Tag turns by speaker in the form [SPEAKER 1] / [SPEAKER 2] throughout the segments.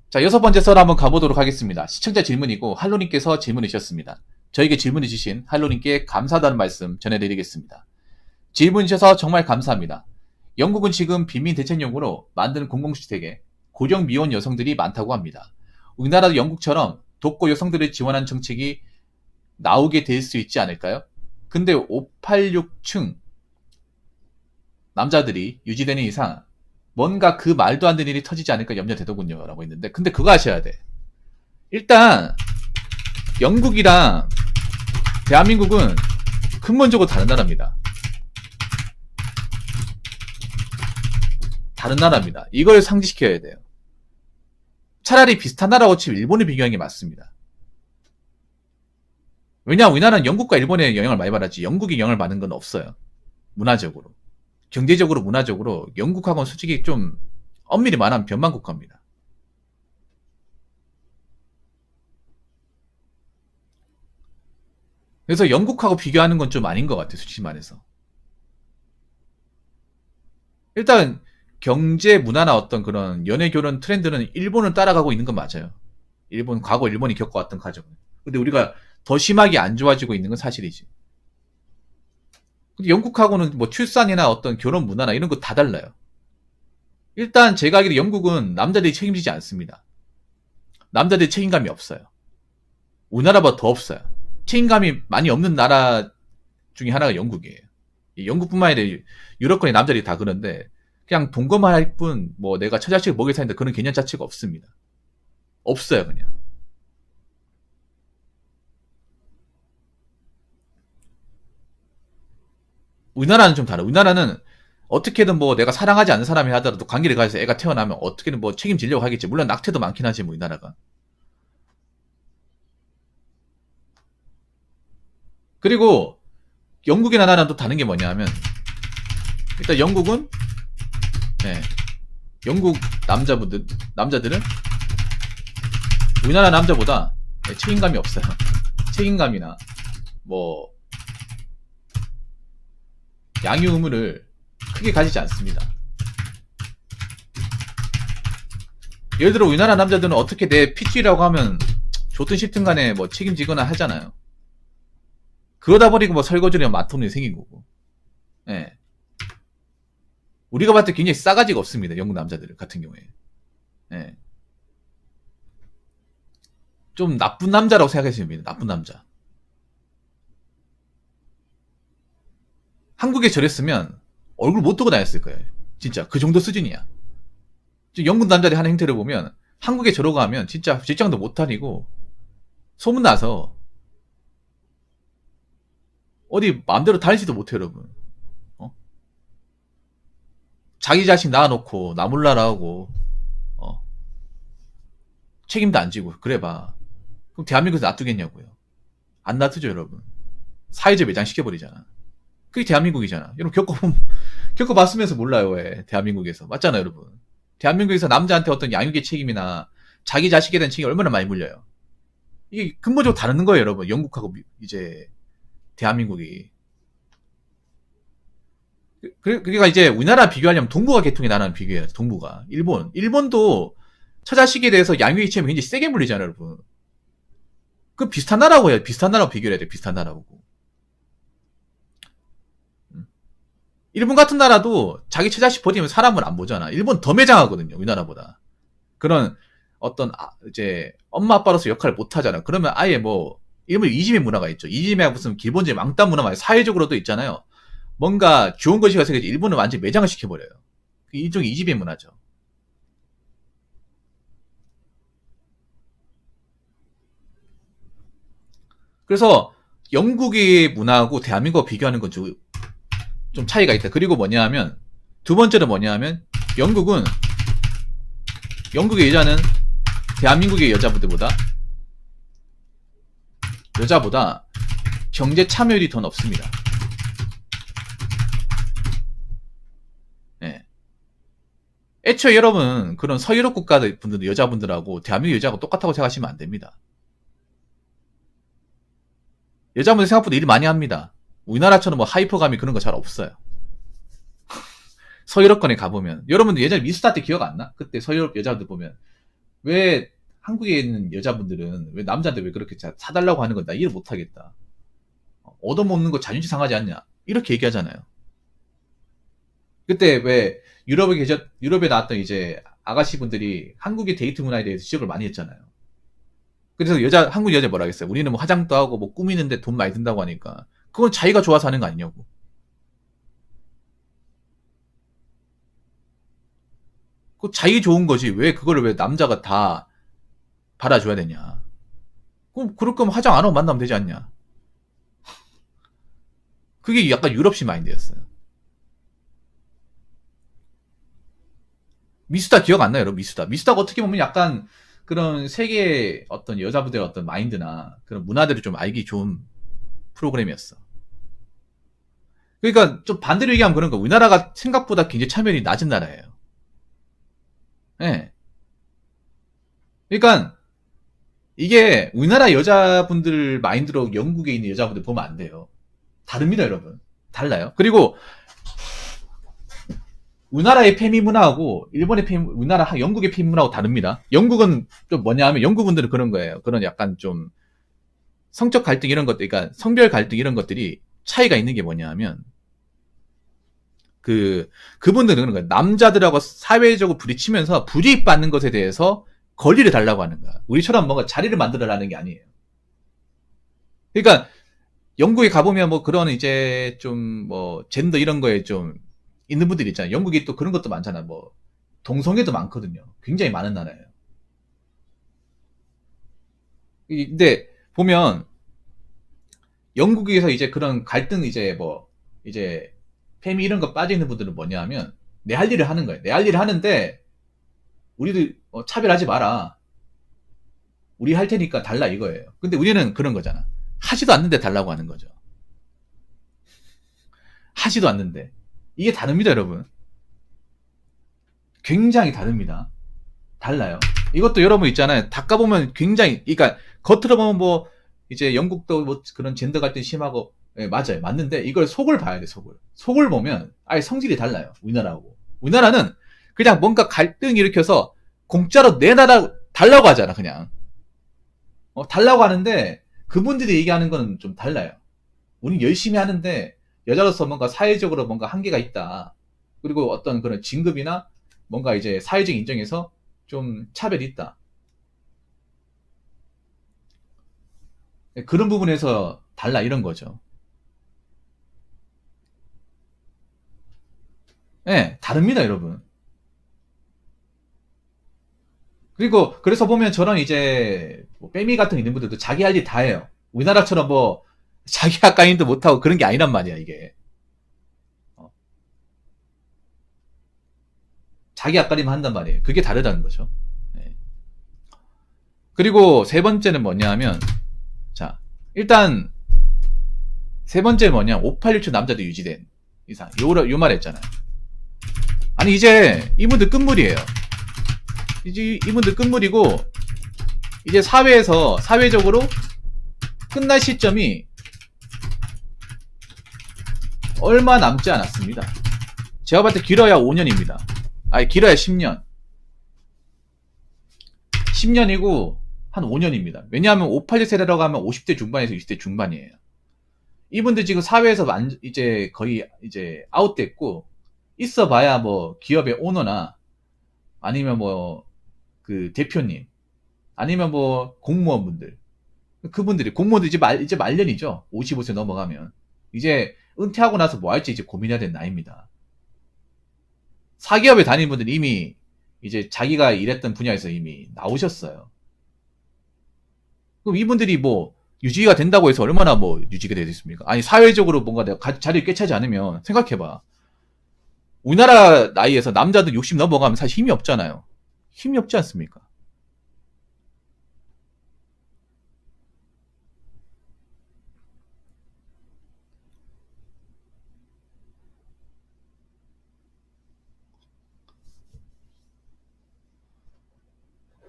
[SPEAKER 1] 자, 6번째 썰 한번 가보도록 하겠습니다. 시청자 질문이고 할로님께서 질문을 주셨습니다. 저에게 질문을 주신 할로님께 감사하다는 말씀 전해드리겠습니다. 질문 주셔서 정말 감사합니다. 영국은 지금 빈민 대책용으로 만든 공공주택에 고령 미혼 여성들이 많다고 합니다. 우리나라도 영국처럼 독거 여성들을 지원하는 정책이 나오게 될 수 있지 않을까요? 근데 586층 남자들이 유지되는 이상 뭔가 그 말도 안 되는 일이 터지지 않을까 염려되더군요. 라고 했는데, 근데 그거 아셔야 돼. 일단 영국이랑 대한민국은 근본적으로 다른 나라입니다. 다른 나라입니다. 이걸 상기시켜야 돼요. 차라리 비슷한 나라고 치면 일본을 비교하는 게 맞습니다. 왜냐, 우리나라는 영국과 일본의 영향을 많이 받았지 영국이 영향을 받는 건 없어요. 문화적으로. 경제적으로, 문화적으로 영국하고는 솔직히 좀 엄밀히 말하면 변방 국가입니다. 그래서 영국하고 비교하는 건 좀 아닌 것 같아요. 솔직히 말해서. 일단 경제, 문화나 어떤 그런 연애, 결혼 트렌드는 일본을 따라가고 있는 건 맞아요. 과거 일본이 겪어왔던 과정은. 근데 우리가 더 심하게 안 좋아지고 있는 건 사실이지. 근데 영국하고는 뭐 출산이나 어떤 결혼 문화나 이런 거 다 달라요. 일단 제가 알기로 영국은 남자들이 책임지지 않습니다. 남자들이 책임감이 없어요. 우리나라보다 더 없어요. 책임감이 많이 없는 나라 중에 하나가 영국이에요. 영국뿐만 아니라 유럽권의 남자들이 다 그런데 그냥 동거만 할 뿐 뭐 내가 처자식을 먹여 사는데 그런 개념 자체가 없습니다. 없어요 그냥. 우리나라는 좀 다르. 우리나라는 어떻게든 뭐 내가 사랑하지 않는 사람이 하더라도 관계를 가져서 애가 태어나면 어떻게든 뭐 책임지려고 하겠지. 물론 낙태도 많긴 하지 뭐 우리나라가. 그리고 영국이나 나라는 또 다른 게 뭐냐면 일단 영국은 네, 영국 남자들은 우리나라 남자보다 책임감이 없어요. 책임감이나 뭐 양육 의무를 크게 가지지 않습니다. 예를 들어 우리나라 남자들은 어떻게 내 핏줄이라고 하면 좋든 싫든 간에 뭐 책임지거나 하잖아요. 그러다 보니까 뭐 설거지나 마통이 생긴 거고. 예. 우리가 봤을 때 굉장히 싸가지가 없습니다. 영국 남자들 같은 경우에. 예. 좀 나쁜 남자라고 생각하시면 됩니다. 나쁜 남자. 한국에 저랬으면 얼굴 못 뜨고 다녔을 거예요. 진짜 그 정도 수준이야. 영국 남자들이 하는 행태를 보면 한국에 저러고 하면 진짜 직장도 못 다니고 소문나서 어디 마음대로 다니지도 못해요. 여러분. 자기 자식 낳아놓고 나 몰라라 하고 책임도 안 지고 그래봐. 그럼 대한민국에서 놔두겠냐고요. 안 놔두죠 여러분. 사회적 매장시켜버리잖아. 그게 대한민국이잖아. 여러분 겪어봤으면서 몰라요. 왜 대한민국에서. 맞잖아요 여러분. 대한민국에서 남자한테 어떤 양육의 책임이나 자기 자식에 대한 책임이 얼마나 많이 물려요. 이게 근본적으로 다른 거예요 여러분. 영국하고 이제 대한민국이. 그러니까 이제 우리나라 비교하려면 동북아 계통의 나라는 비교해야죠. 동북아. 일본도 처자식에 대해서 양육의 책임이 굉장히 세게 물리잖아요 여러분. 그 비슷한 나라고 해요. 비슷한 나라고 비교해야 돼요. 비슷한 나라고. 일본 같은 나라도 자기 처자식 버리면 사람을 안 보잖아. 일본 더 매장하거든요. 우리나라보다. 그런 어떤 이제 엄마 아빠로서 역할을 못 하잖아. 그러면 아예 뭐 일본 이지메 문화가 있죠. 이지메가 무슨 기본적인 왕따 문화가 사회적으로도 있잖아요. 뭔가 좋은 것이 가서 일본을 완전히 매장을 시켜버려요. 일종의 이지메 문화죠. 그래서 영국의 문화하고 대한민국과 비교하는 건 좀 차이가 있다. 그리고 뭐냐하면 두 번째는 뭐냐하면 영국의 여자는 대한민국의 여자보다 경제 참여율이 더 높습니다. 네. 애초에 여러분 그런 서유럽 국가들 분들 여자분들하고 대한민국 여자하고 똑같다고 생각하시면 안 됩니다. 여자분들 생각보다 일 많이 합니다. 우리나라처럼 뭐 하이퍼감이 그런 거 잘 없어요. 서유럽권에 가보면 여러분들 예전에 미스터 때 기억 안 나? 그때 서유럽 여자들 보면 왜 한국에 있는 여자분들은 왜 남자한테 왜 그렇게 사달라고 하는 건 나 이해 못하겠다. 얻어먹는 거 자존심 상하지 않냐? 이렇게 얘기하잖아요. 그때 왜 유럽에 나왔던 이제 아가씨분들이 한국의 데이트 문화에 대해서 지적을 많이 했잖아요. 그래서 한국 여자 뭐라 하겠어요? 우리는 뭐 화장도 하고 뭐 꾸미는데 돈 많이 든다고 하니까. 그건 자기가 좋아서 하는 거 아니냐고. 그 자기 좋은 거지. 왜 그거를 왜 남자가 다 받아줘야 되냐. 그럴 거면 화장 안 하고 만나면 되지 않냐. 그게 약간 유럽식 마인드였어요. 미수다 기억 안 나요, 여러분? 미수다가 어떻게 보면 약간 그런 세계의 어떤 여자분들의 어떤 마인드나 그런 문화들을 좀 알기 좋은 프로그램이었어. 그러니까 좀 반대로 얘기하면 그런 거. 우리나라가 생각보다 굉장히 참여율이 낮은 나라예요. 예. 네. 그러니까 이게 우리나라 여자분들 마인드로 영국에 있는 여자분들 보면 안 돼요. 다릅니다, 여러분. 달라요. 그리고 우리나라의 페미 문화하고 일본의 영국의 페미 문화하고 다릅니다. 영국은 좀 뭐냐 하면 영국분들은 그런 거예요. 그런 약간 좀 성적 갈등 이런 것들, 그러니까 성별 갈등 이런 것들이 차이가 있는 게 뭐냐 하면 그분들은 그런 거예요. 남자들하고 사회적으로 부딪히면서 불이익받는 것에 대해서 권리를 달라고 하는 거야. 우리처럼 뭔가 자리를 만들어라는 게 아니에요. 그러니까 영국에 가보면 뭐 그런 이제 좀 뭐 젠더 이런 거에 좀 있는 분들이 있잖아요. 영국이 또 그런 것도 많잖아. 뭐 동성애도 많거든요. 굉장히 많은 나라예요. 근데 보면 영국에서 이제 그런 갈등 이제 뭐 이제 페미 이런 거 빠져 있는 분들은 뭐냐 하면 내 할 일을 하는 거예요. 내 할 일을 하는데 우리도 차별하지 마라. 우리 할 테니까 달라 이거예요. 근데 우리는 그런 거잖아. 하지도 않는데 달라고 하는 거죠. 하지도 않는데. 이게 다릅니다, 여러분. 굉장히 다릅니다. 달라요. 이것도 여러분 있잖아요. 닦아보면 굉장히, 그러니까 겉으로 보면 뭐 이제 영국도 뭐 그런 젠더 갈등 심하고, 네, 맞아요. 맞는데 이걸 속을 봐야 돼, 속을. 속을 보면 아예 성질이 달라요. 우리나라하고. 우리나라는 그냥 뭔가 갈등 일으켜서 공짜로 달라고 하잖아, 그냥. 달라고 하는데 그분들이 얘기하는 거는 좀 달라요. 우린 열심히 하는데 여자로서 뭔가 사회적으로 뭔가 한계가 있다. 그리고 어떤 그런 진급이나 뭔가 이제 사회적 인정에서 좀 차별이 있다. 그런 부분에서 달라 이런 거죠. 예, 네, 다릅니다, 여러분. 그리고 그래서 보면 저런 이제 뭐 빼미 같은 있는 분들도 자기 할 일 다 해요. 우리나라처럼 뭐 자기 아까인도 못하고 그런 게 아니란 말이야 이게. 자기 앞가림만 한단 말이에요. 그게 다르다는 거죠. 네. 그리고 세 번째는 뭐냐 하면 자 일단 세 번째 뭐냐 5817 남자도 유지된 이상 요 말 했잖아요. 아니 이제 이분들 끝물이에요. 이제 이분들 끝물이고 이제 사회에서 사회적으로 끝날 시점이 얼마 남지 않았습니다. 제가 봤을 때 길어야 5년입니다. 아니 길어야 10년. 10년이고 한 5년입니다. 왜냐하면 581 세대라고 하면 50대 중반에서 60대 중반이에요. 이분들 지금 사회에서 이제 거의 이제 아웃됐고 있어봐야 뭐 기업의 오너나 아니면 뭐 그 대표님 아니면 뭐 공무원분들 그분들이 공무원들 이제 말년이죠. 55세 넘어가면 이제 은퇴하고 나서 뭐 할지 이제 고민해야 되는 나이입니다. 사기업에 다니는 분들은 이미 이제 자기가 일했던 분야에서 이미 나오셨어요. 그럼 이분들이 뭐 유지가 된다고 해서 얼마나 뭐 유지가 되겠습니까? 아니 사회적으로 뭔가 내가 자리를 꿰차지 않으면 생각해봐. 우리나라 나이에서 남자들 60 넘어가면 사실 힘이 없잖아요. 힘이 없지 않습니까?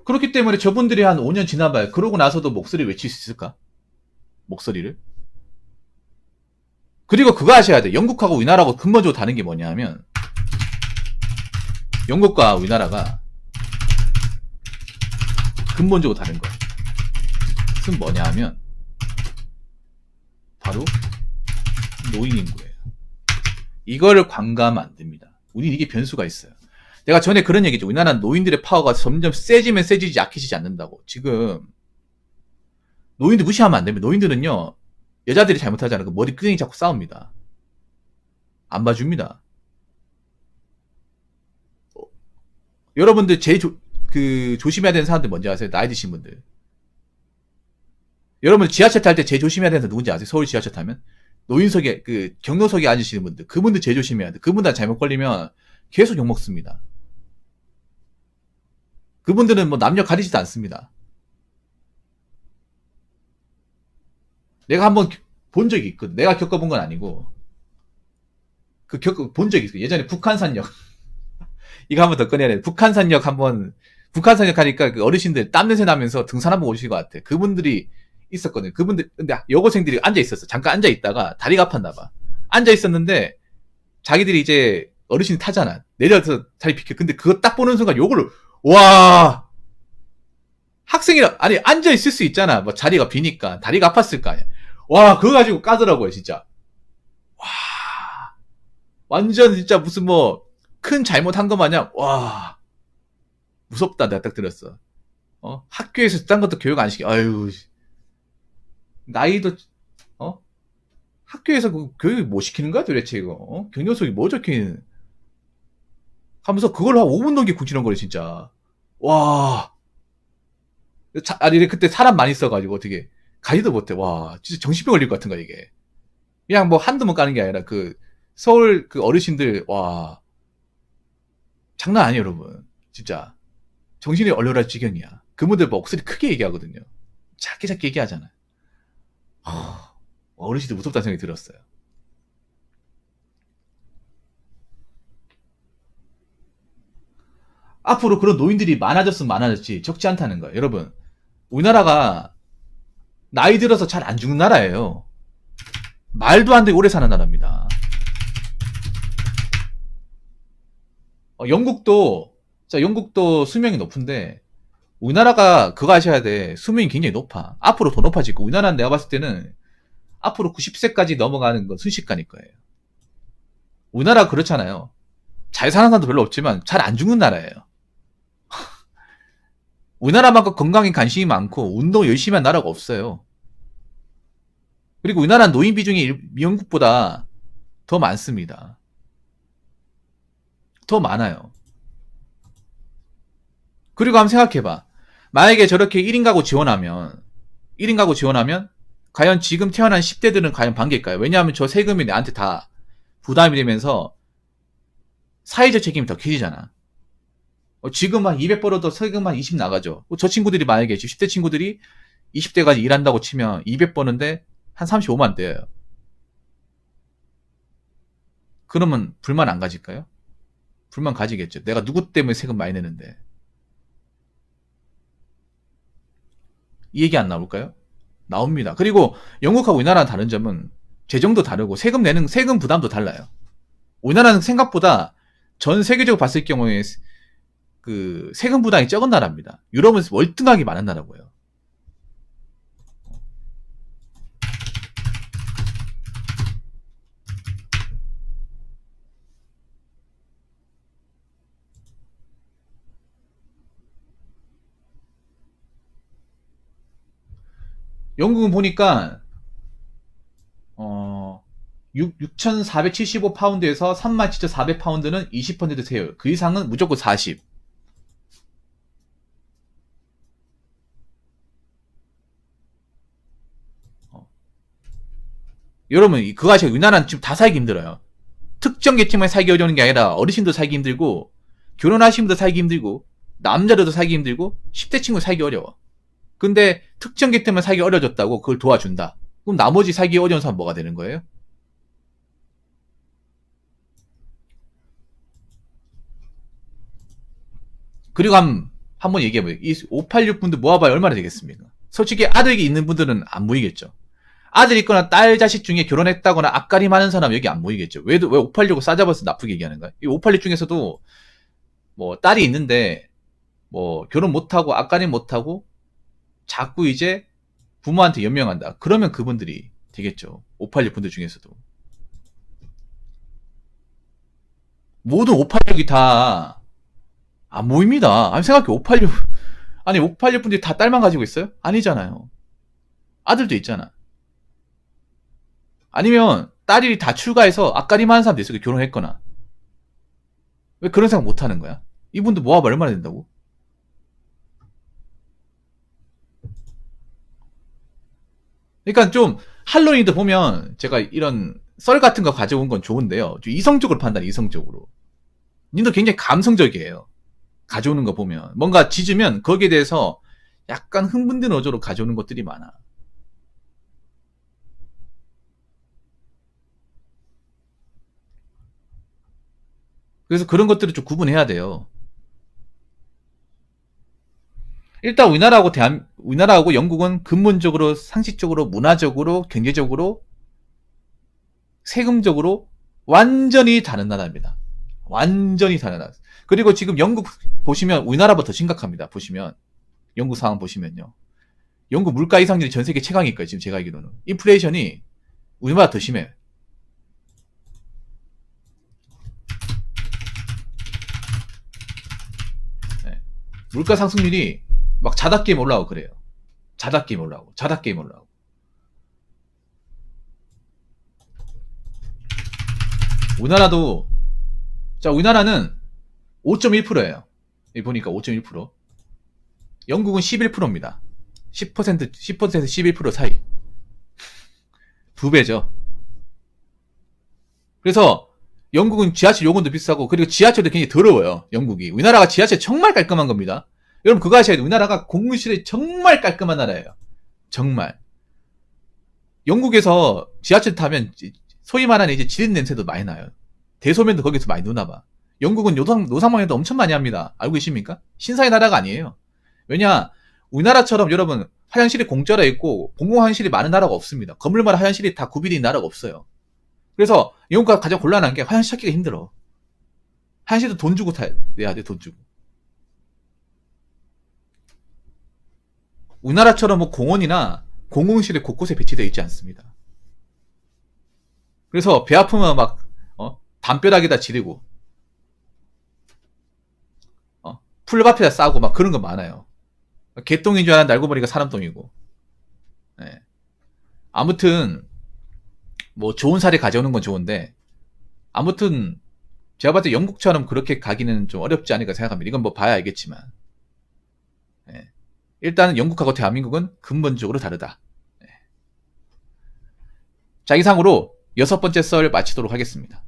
[SPEAKER 1] 그렇기 때문에 저분들이 한 5년 지나봐요. 그러고 나서도 목소리를 외칠 수 있을까? 목소리를? 그리고 그거 아셔야 돼. 영국하고 우리나라하고 근본적으로 다른 게 뭐냐 하면 영국과 우리나라가 근본적으로 다른 거. 그건 뭐냐 하면 바로 노인 인구예요. 이거를 관가하면 안 됩니다. 우린 이게 변수가 있어요. 내가 전에 그런 얘기죠. 우리나라는 노인들의 파워가 점점 세지면 세지지 약해지지 않는다고. 지금 노인들 무시하면 안 됩니다. 노인들은요, 여자들이 잘못하잖아요. 그 머리 끄댕이 잡고 싸웁니다. 안 봐줍니다. 여러분들 제일 조심해야 되는 사람들 뭔지 아세요? 나이 드신 분들. 여러분 지하철 탈 때 제일 조심해야 되는 사람 누군지 아세요? 서울 지하철 타면? 노인석에, 경로석에 앉으시는 분들. 그분들 제일 조심해야 돼. 그분들 잘못 걸리면 계속 욕먹습니다. 그분들은 뭐 남녀 가리지도 않습니다. 내가 한번 본 적이 있거든. 내가 겪어본 건 아니고, 본 적이 있어. 예전에 북한산역. 이거 한번 더 꺼내야 돼. 북한산역 하니까 그 어르신들 땀냄새 나면서 등산 한번 오실 것 같아. 그분들이 있었거든요. 그분들, 근데 여고생들이 앉아있었어. 잠깐 앉아있다가 다리가 아팠나봐. 앉아있었는데, 자기들이 이제 어르신이 타잖아. 내려서 다리 비켜. 근데 그거 딱 보는 순간 욕을, 와! 학생이라, 아니, 앉아있을 수 있잖아. 뭐 자리가 비니까. 다리가 아팠을 거 아니야. 와, 그거 가지고 까더라고요, 진짜. 와. 완전 진짜 무슨 뭐, 큰 잘못한 것 마냥, 와. 무섭다, 내가 딱 들었어. 학교에서 딴 것도 교육 안 시켜. 아유. 나이도, 학교에서 그 교육 뭐 시키는 거야, 도대체 이거? 경력서기 뭐 적혀있는. 하면서 그걸 한 5분 넘게 궁시렁거려, 진짜. 와. 아니, 그때 사람 많이 있어가지고 어떻게 가지도 못해. 와, 진짜 정신병 걸릴 것 같은 거야, 이게. 그냥 뭐 한두 번 까는 게 아니라 서울 어르신들, 와. 장난 아니에요, 여러분. 진짜. 정신이 얼얼할 지경이야. 그분들 목소리 크게 얘기하거든요. 작게 얘기하잖아. 어르신들 무섭다는 생각이 들었어요. 앞으로 그런 노인들이 많아졌으면 많아졌지 적지 않다는 거예요. 여러분, 우리나라가 나이 들어서 잘 안 죽는 나라예요. 말도 안 되게 오래 사는 나라입니다. 영국도 수명이 높은데, 우리나라가 그거 아셔야 돼. 수명이 굉장히 높아. 앞으로 더 높아질 거. 우리나라는 내가 봤을 때는 앞으로 90세까지 넘어가는 건 순식간일 거예요. 우리나라 그렇잖아요. 잘 사는 사람도 별로 없지만 잘 안 죽는 나라예요. 우리나라만큼 건강에 관심이 많고 운동 열심히 한 나라가 없어요. 그리고 우리나라는 노인 비중이 영국보다 더 많습니다. 더 많아요. 그리고 한번 생각해봐. 만약에 저렇게 1인 가구 지원하면 과연 지금 태어난 10대들은 과연 반길까요? 왜냐하면 저 세금이 내한테 다 부담이 되면서 사회적 책임이 더 커지잖아. 지금 한 200 벌어도 세금 한 20 나가죠. 저 친구들이 만약에 10대 친구들이 20대까지 일한다고 치면 200 버는데 한 35만 떼어요. 그러면 불만 안 가질까요? 불만 가지겠죠. 내가 누구 때문에 세금 많이 내는데. 이 얘기 안 나올까요? 나옵니다. 그리고 영국하고 우리나라랑 다른 점은 재정도 다르고 세금 부담도 달라요. 우리나라는 생각보다 전 세계적으로 봤을 경우에 세금 부담이 적은 나라입니다. 유럽은 월등하게 많은 나라고요. 영국은 보니까 6,475파운드에서 37,400파운드는 20% 세요. 그 이상은 무조건 40. 여러분, 그거 아시죠? 우리나라는 지금 다 살기 힘들어요. 특정 계층만 살기 어려운 게 아니라 어르신도 살기 힘들고, 결혼하신 분도 살기 힘들고, 남자들도 살기 힘들고, 10대 친구 살기 어려워. 근데 특정 계층만 살기 어려졌다고 그걸 도와준다. 그럼 나머지 살기 어려운 사람 뭐가 되는 거예요? 그리고 한번 얘기해봐요. 이 586분들 모아봐야 얼마나 되겠습니까? 솔직히 아들이 있는 분들은 안 모이겠죠. 아들 있거나 딸 자식 중에 결혼했다거나 앞가림 하는 사람 여기 안 모이겠죠. 왜 586을 싸잡아서 나쁘게 얘기하는 거야? 이 586 중에서도 뭐 딸이 있는데 뭐 결혼 못하고 앞가림 못하고 자꾸 이제 부모한테 연명한다. 그러면 그분들이 되겠죠. 586 분들 중에서도. 모든 586이 다 안 모입니다. 아니, 생각해, 586. 아니, 586 분들이 다 딸만 가지고 있어요? 아니잖아요. 아들도 있잖아. 아니면 딸이 다 출가해서 앞가림 하는 사람도 있어요. 결혼했거나. 왜 그런 생각 못 하는 거야? 이분도 모아봐 얼마나 된다고? 그러니까 좀 할로윈도 보면 제가 이런 썰 같은 거 가져온 건 좋은데요. 좀 이성적으로 판단해, 이성적으로. 님도 굉장히 감성적이에요. 가져오는 거 보면. 뭔가 짖으면 거기에 대해서 약간 흥분된 어조로 가져오는 것들이 많아. 그래서 그런 것들을 좀 구분해야 돼요. 일단 우리나라하고 영국은 근본적으로, 상식적으로, 문화적으로, 경제적으로, 세금적으로 완전히 다른 나라입니다. 완전히 다른 나라. 그리고 지금 영국 보시면 우리나라보다 더 심각합니다. 보시면 영국 상황 보시면요. 영국 물가 이상률이 전 세계 최강일 거예요. 지금 제가 알기로는. 인플레이션이 우리보다 더 심해요. 네. 물가 상승률이 막 자다게임 올라오고 그래요. 자다게임 올라오고. 우리나라도, 자, 우리나라는 5.1%예요. 여기 보니까 5.1%. 영국은 11%입니다. 10%, 11% 사이. 2배죠. 그래서 영국은 지하철 요금도 비싸고, 그리고 지하철도 굉장히 더러워요. 영국이. 우리나라가 지하철 정말 깔끔한 겁니다. 여러분 그거 아셔야 돼요. 우리나라가 공무실이 정말 깔끔한 나라예요. 정말. 영국에서 지하철 타면 소위 말하는 이제 지린 냄새도 많이 나요. 대소면도 거기서 많이 누나봐. 영국은 노상방뇨도 엄청 많이 합니다. 알고 계십니까? 신사의 나라가 아니에요. 왜냐, 우리나라처럼 여러분 화장실이 공짜로 있고 공공화장실이 많은 나라가 없습니다. 건물마다 화장실이 다 구비된 나라가 없어요. 그래서 영국가 가장 곤란한 게 화장실 찾기가 힘들어. 화장실도 돈 주고 내야 돼, 돈 주고. 우리나라처럼 뭐 공원이나 공공실이 곳곳에 배치되어 있지 않습니다. 그래서 배 아프면 막 담벼락에다 지르고 풀밭에다 싸고 막 그런 거 많아요. 개똥인 줄 알았는데 알고 보니까 사람 똥이고. 네. 아무튼 뭐 좋은 사례 가져오는 건 좋은데, 아무튼 제가 봤을 때 영국처럼 그렇게 가기는 좀 어렵지 않을까 생각합니다. 이건 뭐 봐야 알겠지만. 네. 일단은 영국하고 대한민국은 근본적으로 다르다. 네. 자, 이상으로 6번째 썰 마치도록 하겠습니다.